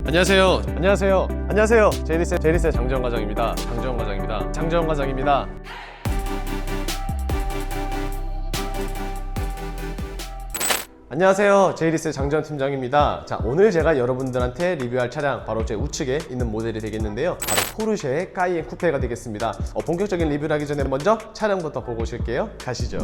안녕하세요. 안녕하세요. 안녕하세요. 제이리스의 장재원 과장입니다. 장재원 과장입니다. 안녕하세요. 제이리스의 장재원 팀장입니다. 자, 오늘 제가 여러분들한테 리뷰할 차량 바로 제 우측에 있는 모델이 되겠는데요. 바로 포르쉐의 까이엔 쿠페가 되겠습니다. 본격적인 리뷰를 하기 전에 먼저 차량부터 보고 오실게요. 가시죠.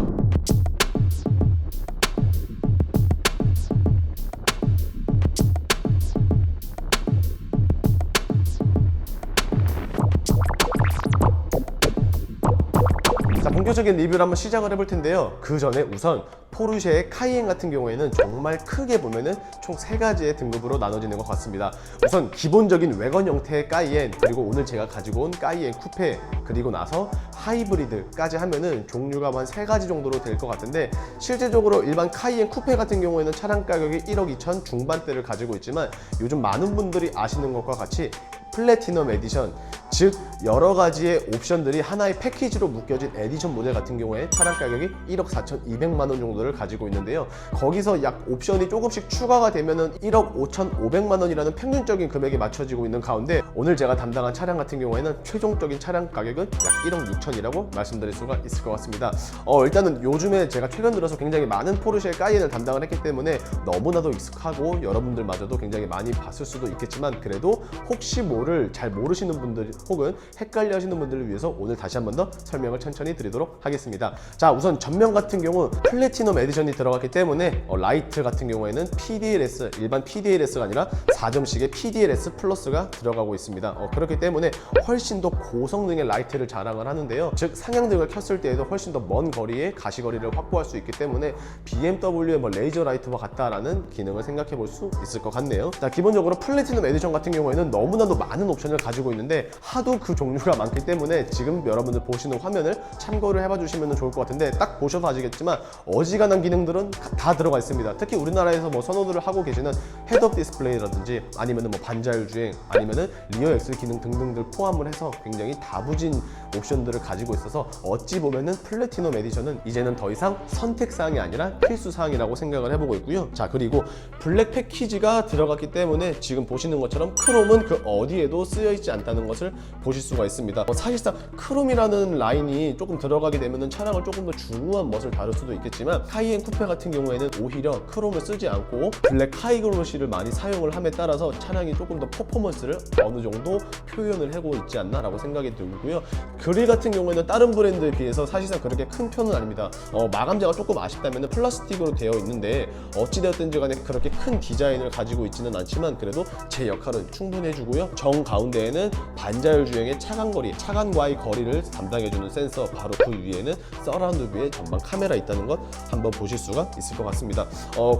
자, 본격적인 리뷰를 한번 시작을 해볼 텐데요. 그 전에 우선 포르쉐의 카이엔 같은 경우에는 정말 크게 보면은 총 3가지의 등급으로 나눠지는 것 같습니다. 우선 기본적인 외관 형태의 까이엔, 그리고 오늘 제가 가지고 온 까이엔 쿠페, 그리고 나서 하이브리드까지 하면은 종류가 한 3가지 정도로 될 것 같은데, 실제적으로 일반 카이엔 쿠페 같은 경우에는 차량 가격이 1억 2천 중반대를 가지고 있지만 요즘 많은 분들이 아시는 것과 같이 플래티넘 에디션, 즉 여러 가지의 옵션들이 하나의 패키지로 묶여진 에디션 모델 같은 경우에 차량 가격이 1억 4,200만 원 정도를 가지고 있는데요. 거기서 약 옵션이 조금씩 추가가 되면은 1억 5,500만 원이라는 평균적인 금액이 맞춰지고 있는 가운데, 오늘 제가 담당한 차량 같은 경우에는 최종적인 차량 가격은 약 1억 6천이라고 말씀드릴 수가 있을 것 같습니다. 일단은 요즘에 제가 최근 들어서 굉장히 많은 포르쉐 까이엔을 담당을 했기 때문에 너무나도 익숙하고 여러분들마저도 굉장히 많이 봤을 수도 있겠지만, 그래도 혹시 뭐를 잘 모르시는 분들 혹은 헷갈려 하시는 분들을 위해서 오늘 다시 한 번 더 설명을 천천히 드리도록 하겠습니다. 자, 우선 전면 같은 경우 플래티넘 에디션이 들어갔기 때문에 라이트 같은 경우에는 PDLS, 일반 PDLS가 아니라 4점씩의 PDLS 플러스가 들어가고 있습니다. 그렇기 때문에 훨씬 더 고성능의 라이트를 자랑을 하는데요. 즉 상향등을 켰을 때에도 훨씬 더 먼 거리에 가시거리를 확보할 수 있기 때문에 BMW의 레이저 라이트와 같다라는 기능을 생각해 볼 수 있을 것 같네요. 자, 기본적으로 플래티넘 에디션 같은 경우에는 너무나도 많은 옵션을 가지고 있는데 하도 그 종류가 많기 때문에 지금 여러분들 보시는 화면을 참고를 해봐 주시면 좋을 것 같은데, 딱 보셔서 아시겠지만 어지간한 기능들은 다 들어가 있습니다. 특히 우리나라에서 선호들을 하고 계시는 헤드업 디스플레이라든지 아니면은 반자율 주행, 아니면은 리어 엑셀 기능 등등들 포함을 해서 굉장히 다부진 옵션들을 가지고 있어서 어찌 보면은 플래티넘 에디션은 이제는 더 이상 선택사항이 아니라 필수사항이라고 생각을 해보고 있고요. 자, 그리고 블랙 패키지가 들어갔기 때문에 지금 보시는 것처럼 크롬은 그 어디에도 쓰여 있지 않다는 것을 보실 수가 있습니다. 사실상 크롬이라는 라인이 조금 들어가게 되면은 차량을 조금 더 중후한 멋을 다룰 수도 있겠지만, 카이엔 쿠페 같은 경우에는 오히려 크롬을 쓰지 않고 블랙 하이글로시를 많이 사용을 함에 따라서 차량이 조금 더 퍼포먼스를 어느 정도 표현을 하고 있지 않나 라고 생각이 들고요. 그릴 같은 경우에는 다른 브랜드에 비해서 사실상 그렇게 큰 편은 아닙니다. 마감재가 조금 아쉽다면 플라스틱으로 되어 있는데 어찌되었든지 간에 그렇게 큰 디자인을 가지고 있지는 않지만 그래도 제 역할은 충분히 해주고요. 정 가운데에는 반자율 주행의 차간과의 거리를 담당해주는 센서, 바로 그 위에는 서라운드 뷰의 전방 카메라 있다는 것 한번 보실 수가 있을 것 같습니다.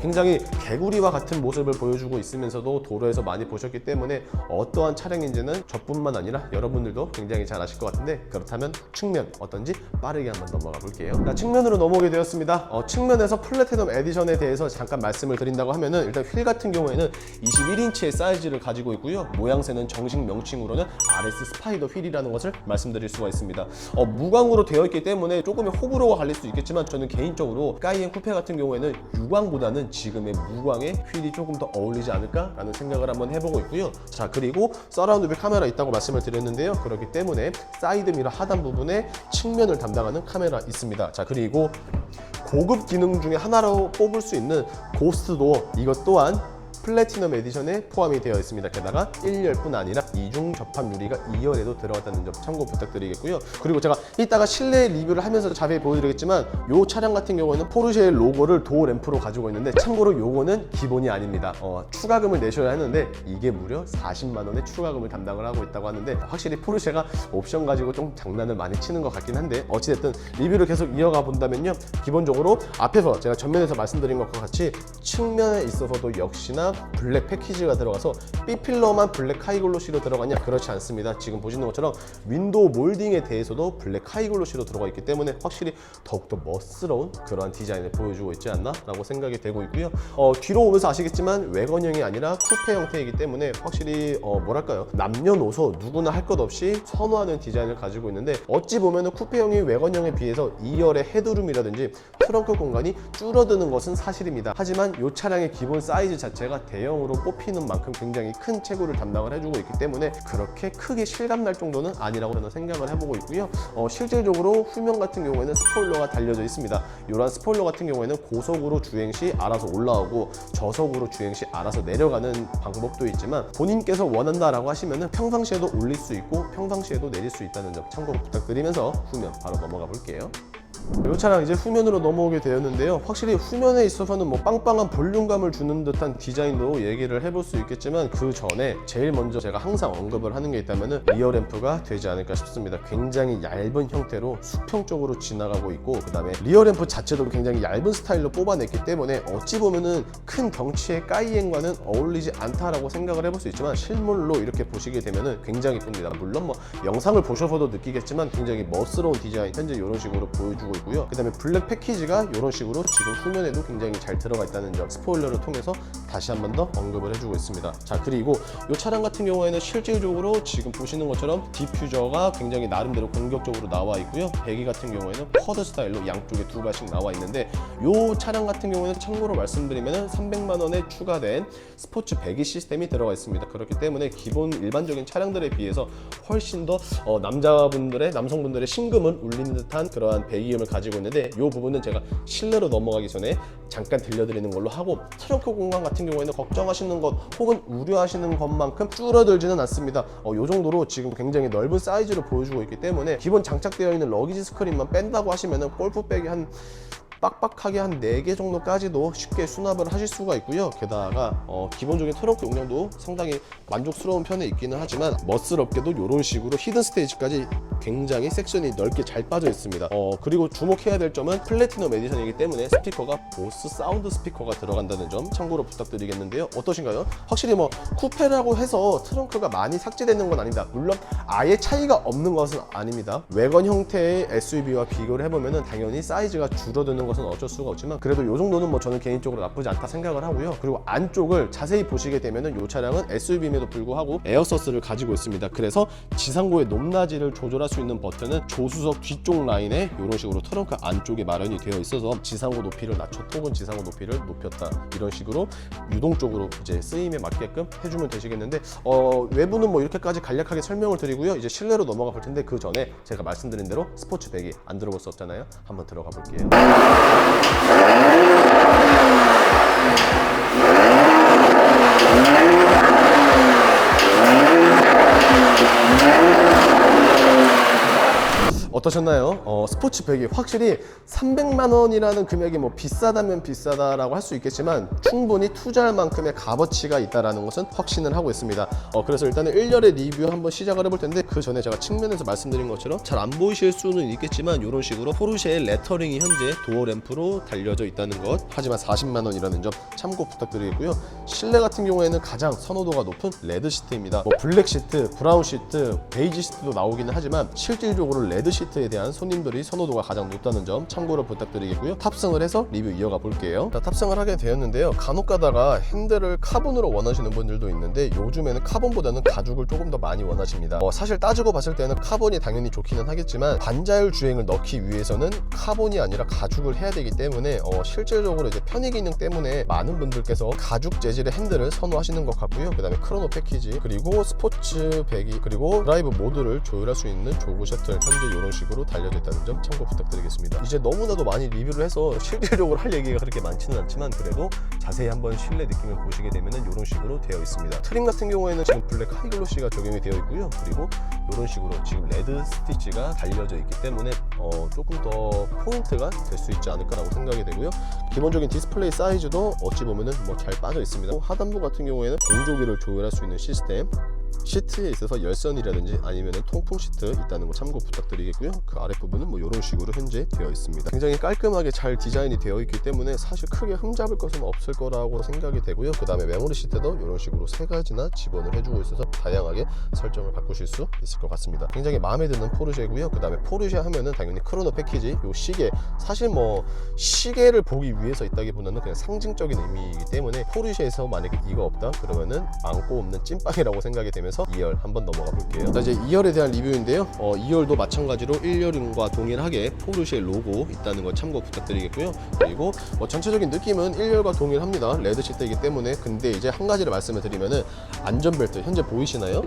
굉장히 개구리와 같은 모습을 보여주고 있으면서도 도로에서 많이 보셨기 때문에 어떠한 차량인지는 저뿐만 아니라 여러분들도 굉장히 잘 아실 것 같은데, 그렇다면 측면 어떤지 빠르게 한번 넘어가 볼게요. 자, 측면으로 넘어오게 되었습니다. 측면에서 플래티넘 에디션에 대해서 잠깐 말씀을 드린다고 하면은, 일단 휠 같은 경우에는 21인치의 사이즈를 가지고 있고요. 모양새는 정식 명칭으로는 RS 스파이더 휠이라는 것을 말씀드릴 수가 있습니다. 무광으로 되어 있기 때문에 조금의 호불호가 갈릴 수 있겠지만, 저는 개인적으로 까이엔 쿠페 같은 경우에는 유광보다는 지금의 무광의 휠이 조금 더 어울리지 않을까라는 생각을 한번 해보고 있고요. 자, 그리고 서라운드 뷰 카메라 있다고 말씀을 드렸는데요. 그렇기 때문에 사이드 미러 하단 부분에 측면을 담당하는 카메라 있습니다. 자, 그리고 고급 기능 중에 하나로 뽑을 수 있는 고스트 도어, 이것 또한 플래티넘 에디션에 포함이 되어 있습니다. 게다가 1열뿐 아니라 이중 접합 유리가 2열에도 들어갔다는 점 참고 부탁드리겠고요. 그리고 제가 이따가 실내 리뷰를 하면서 자세히 보여드리겠지만, 이 차량 같은 경우는 포르쉐의 로고를 도어 램프로 가지고 있는데, 참고로 요거는 기본이 아닙니다. 추가금을 내셔야 하는데 이게 무려 40만 원의 추가금을 담당을 하고 있다고 하는데, 확실히 포르쉐가 옵션 가지고 좀 장난을 많이 치는 것 같긴 한데, 어찌됐든 리뷰를 계속 이어가 본다면요, 기본적으로 앞에서 제가 전면에서 말씀드린 것과 같이 측면에 있어서도 역시나 블랙 패키지가 들어가서 B필러만 블랙 하이글로시로 들어가냐? 그렇지 않습니다. 지금 보시는 것처럼 윈도우 몰딩에 대해서도 블랙 하이글로시로 들어가 있기 때문에 확실히 더욱더 멋스러운 그러한 디자인을 보여주고 있지 않나 라고 생각이 되고 있고요. 뒤로 오면서 아시겠지만 외관형이 아니라 쿠페 형태이기 때문에 확실히 뭐랄까요, 남녀노소 누구나 할 것 없이 선호하는 디자인을 가지고 있는데, 어찌 보면 쿠페형이 외관형에 비해서 2열의 헤드룸이라든지 트렁크 공간이 줄어드는 것은 사실입니다. 하지만 이 차량의 기본 사이즈 자체가 대형으로 뽑히는 만큼 굉장히 큰 체구를 담당을 해주고 있기 때문에 그렇게 크게 실감날 정도는 아니라고 저는 생각을 해보고 있고요. 실질적으로 후면 같은 경우에는 스포일러가 달려져 있습니다. 이러한 스포일러 같은 경우에는 고속으로 주행 시 알아서 올라오고 저속으로 주행 시 알아서 내려가는 방법도 있지만 본인께서 원한다라고 하시면은 평상시에도 올릴 수 있고 평상시에도 내릴 수 있다는 점 참고 부탁드리면서 후면 바로 넘어가 볼게요. 이 차량 이제 후면으로 넘어오게 되었는데요. 확실히 후면에 있어서는 뭐 빵빵한 볼륨감을 주는 듯한 디자인으로 얘기를 해볼 수 있겠지만 그 전에 제일 먼저 제가 항상 언급을 하는 게 있다면은 리어 램프가 되지 않을까 싶습니다. 굉장히 얇은 형태로 수평적으로 지나가고 있고 그 다음에 리어 램프 자체도 굉장히 얇은 스타일로 뽑아냈기 때문에 어찌 보면은 큰 덩치의 까이엔과는 어울리지 않다라고 생각을 해볼 수 있지만 실물로 이렇게 보시게 되면은 굉장히 이쁩니다. 물론 뭐 영상을 보셔서도 느끼겠지만 굉장히 멋스러운 디자인 현재 이런 식으로 보여주고 있고요. 그 다음에 블랙 패키지가 이런 식으로 지금 후면에도 굉장히 잘 들어가 있다는 점 스포일러를 통해서 다시 한 번 더 언급을 해주고 있습니다. 자, 그리고 이 차량 같은 경우에는 실질적으로 지금 보시는 것처럼 디퓨저가 굉장히 나름대로 공격적으로 나와 있고요. 배기 같은 경우에는 쿼드 스타일로 양쪽에 두 발씩 나와 있는데 이 차량 같은 경우에는 참고로 말씀드리면 300만 원에 추가된 스포츠 배기 시스템이 들어가 있습니다. 그렇기 때문에 기본 일반적인 차량들에 비해서 훨씬 더 남성분들의 심금을 울리는 듯한 그러한 배기음을 가지고 있는데 이 부분은 제가 실내로 넘어가기 전에 잠깐 들려드리는 걸로 하고 트렁크 공간 같은 경우에는 걱정하시는 것 혹은 우려하시는 것만큼 줄어들지는 않습니다. 이 정도로 지금 굉장히 넓은 사이즈로 보여주고 있기 때문에 기본 장착되어 있는 러기지 스크린만 뺀다고 하시면은 골프백이 한 빡빡하게 한 4개 정도까지도 쉽게 수납을 하실 수가 있고요. 게다가 기본적인 트렁크 용량도 상당히 만족스러운 편에 있기는 하지만 멋스럽게도 이런 식으로 히든 스테이지까지 굉장히 섹션이 넓게 잘 빠져 있습니다. 그리고 주목해야 될 점은 플래티넘 에디션이기 때문에 스피커가 보스 사운드 스피커가 들어간다는 점 참고로 부탁드리겠는데요. 어떠신가요? 확실히 뭐 쿠페라고 해서 트렁크가 많이 삭제되는 건 아닙니다. 물론 아예 차이가 없는 것은 아닙니다. 외관 형태의 SUV와 비교를 해보면 당연히 사이즈가 줄어드는 것은 어쩔 수가 없지만 그래도 이 정도는 뭐 저는 개인적으로 나쁘지 않다 생각을 하고요. 그리고 안쪽을 자세히 보시게 되면은 이 차량은 SUV임에도 불구하고 에어서스를 가지고 있습니다. 그래서 지상고의 높낮이를 조절할 수 있는 버튼은 조수석 뒤쪽 라인에 이런 식으로 트렁크 안쪽에 마련이 되어 있어서 지상고 높이를 낮췄다 혹은 지상고 높이를 높였다 이런 식으로 유동적으로 이제 쓰임에 맞게끔 해주면 되시겠는데 외부는 뭐 이렇게까지 간략하게 설명을 드리고요. 이제 실내로 넘어가 볼 텐데 그 전에 제가 말씀드린 대로 스포츠 배기 안 들어볼 수 없잖아요. 한번 들어가 볼게요. 어떠셨나요? 스포츠 배기 확실히 300만 원이라는 금액이 뭐 비싸다면 비싸다라고 할 수 있겠지만 충분히 투자할 만큼의 값어치가 있다라는 것은 확신을 하고 있습니다. 그래서 일단은 1열의 리뷰 한번 시작을 해볼 텐데 그 전에 제가 측면에서 말씀드린 것처럼 잘 안 보이실 수는 있겠지만 이런 식으로 포르쉐의 레터링이 현재 도어 램프로 달려져 있다는 것, 하지만 40만 원이라는 점 참고 부탁드리고요. 실내 같은 경우에는 가장 선호도가 높은 레드 시트입니다. 뭐 블랙 시트, 브라운 시트, 베이지 시트도 나오기는 하지만 실질적으로 레드 시트에 대한 손님들이 선호도가 가장 높다는 점 참고로 부탁드리겠고요. 탑승을 해서 리뷰 이어가 볼게요. 자, 탑승을 하게 되었는데요. 간혹 가다가 핸들을 카본으로 원하시는 분들도 있는데 요즘에는 카본보다는 가죽을 조금 더 많이 원하십니다. 사실 따지고 봤을 때는 카본이 당연히 좋기는 하겠지만 반자율 주행을 넣기 위해서는 카본이 아니라 가죽을 해야 되기 때문에 실질적으로 이제 편의 기능 때문에 많은 분들께서 가죽 재질의 핸들을 선호하시는 것 같고요. 그 다음에 크로노 패키지, 그리고 스포츠 배기, 그리고 드라이브 모드를 조율할 수 있는 조그 셔틀 현재 이런 식으로 달려져 있다는 점 참고 부탁드리겠습니다. 이제 너무나도 많이 리뷰를 해서 실질적으로 할 얘기가 그렇게 많지는 않지만 그래도 자세히 한번 실내 느낌을 보시게 되면 이런 식으로 되어 있습니다. 트림 같은 경우에는 지금 블랙 하이글로시가 적용이 되어 있고요. 그리고 이런 식으로 지금 레드 스티치가 달려져 있기 때문에 조금 더 포인트가 될 수 있지 않을까라고 생각이 되고요. 기본적인 디스플레이 사이즈도 어찌 보면은 뭐 잘 빠져 있습니다. 하단부 같은 경우에는 공조기를 조율할 수 있는 시스템, 시트에 있어서 열선이라든지 아니면 통풍 시트 있다는 거 참고 부탁드리겠고요. 그 아랫부분은 뭐 이런 식으로 현재 되어 있습니다. 굉장히 깔끔하게 잘 디자인이 되어 있기 때문에 사실 크게 흠잡을 것은 없을 거라고 생각이 되고요. 그 다음에 메모리 시트도 이런 식으로 3가지나 지원을 해주고 있어서 다양하게 설정을 바꾸실 수 있을 것 같습니다. 굉장히 마음에 드는 포르쉐고요. 그 다음에 포르쉐 하면은 당연히 크로노 패키지, 요 시계, 사실 뭐 시계를 보기 위해서 있다기보다는 그냥 상징적인 의미이기 때문에 포르쉐에서 만약에 이거 없다 그러면은 안고 없는 찐빵이라고 생각이 되면서 보면서 2열 한번 넘어가 볼게요. 자, 이제 2열에 대한 리뷰인데요. 2열도 마찬가지로 1열과 동일하게 포르쉐 로고 있다는 거 참고 부탁드리겠고요. 그리고 전체적인 느낌은 1열과 동일합니다. 레드 시트이기 때문에. 근데 이제 한 가지를 말씀을 드리면은 안전벨트 현재 보이시나요?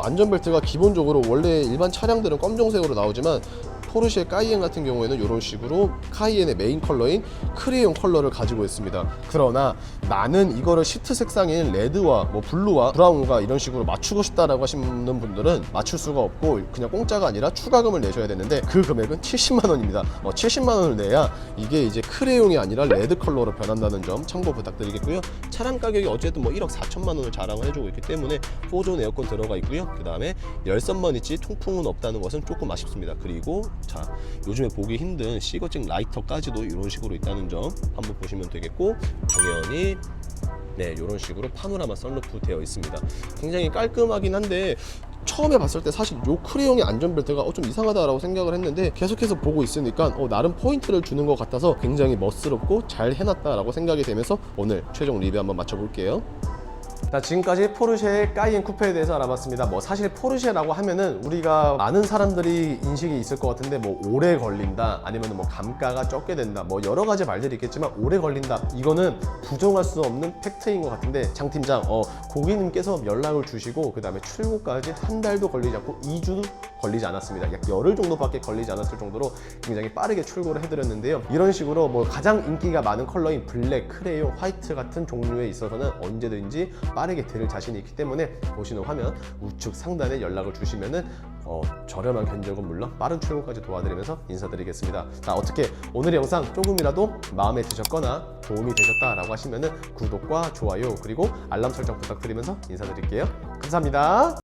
안전벨트가 기본적으로 원래 일반 차량들은 검정색으로 나오지만 포르쉐 카이엔 같은 경우에는 이런 식으로 카이엔의 메인 컬러인 크레용 컬러를 가지고 있습니다. 그러나 나는 이거를 시트 색상인 레드와 뭐 블루와 브라운과 이런 식으로 맞추고 싶다라고 하시는 분들은 맞출 수가 없고 그냥 공짜가 아니라 추가금을 내셔야 되는데 그 금액은 70만 원입니다. 70만 원을 내야 이게 이제 크레용이 아니라 레드 컬러로 변한다는 점 참고 부탁드리겠고요. 차량 가격이 어쨌든 뭐 1억 4천만 원을 자랑을 해주고 있기 때문에 4존 에어컨 들어가 있고요. 그 다음에 열선만 있지 통풍은 없다는 것은 조금 아쉽습니다. 그리고 자, 요즘에 보기 힘든 시거증 라이터까지도 이런 식으로 있다는 점 한번 보시면 되겠고, 당연히 네, 이런 식으로 파노라마 썬루프 되어 있습니다. 굉장히 깔끔하긴 한데 처음에 봤을 때 사실 요 크레용의 안전벨트가 좀 이상하다라고 생각을 했는데 계속해서 보고 있으니까 나름 포인트를 주는 것 같아서 굉장히 멋스럽고 잘 해놨다라고 생각이 되면서 오늘 최종 리뷰 한번 맞춰볼게요. 자, 지금까지 포르쉐의 카이엔 쿠페에 대해서 알아봤습니다. 사실 포르쉐라고 하면은 우리가 많은 사람들이 인식이 있을 것 같은데 오래 걸린다, 아니면 감가가 적게 된다, 여러 가지 말들이 있겠지만 오래 걸린다, 이거는 부정할 수 없는 팩트인 것 같은데, 장 팀장 고객님께서 연락을 주시고 그 다음에 출고까지 한 달도 걸리지 않고 2주도 걸리지 않았습니다. 약 열흘 정도밖에 걸리지 않았을 정도로 굉장히 빠르게 출고를 해드렸는데요. 이런 식으로 가장 인기가 많은 컬러인 블랙, 크레용, 화이트 같은 종류에 있어서는 언제든지 빠르게 드릴 자신이 있기 때문에 보시는 화면 우측 상단에 연락을 주시면은 저렴한 견적은 물론 빠른 출고까지 도와드리면서 인사드리겠습니다. 자, 어떻게 오늘의 영상 조금이라도 마음에 드셨거나 도움이 되셨다라고 하시면은 구독과 좋아요 그리고 알람 설정 부탁드리면서 인사드릴게요. 감사합니다.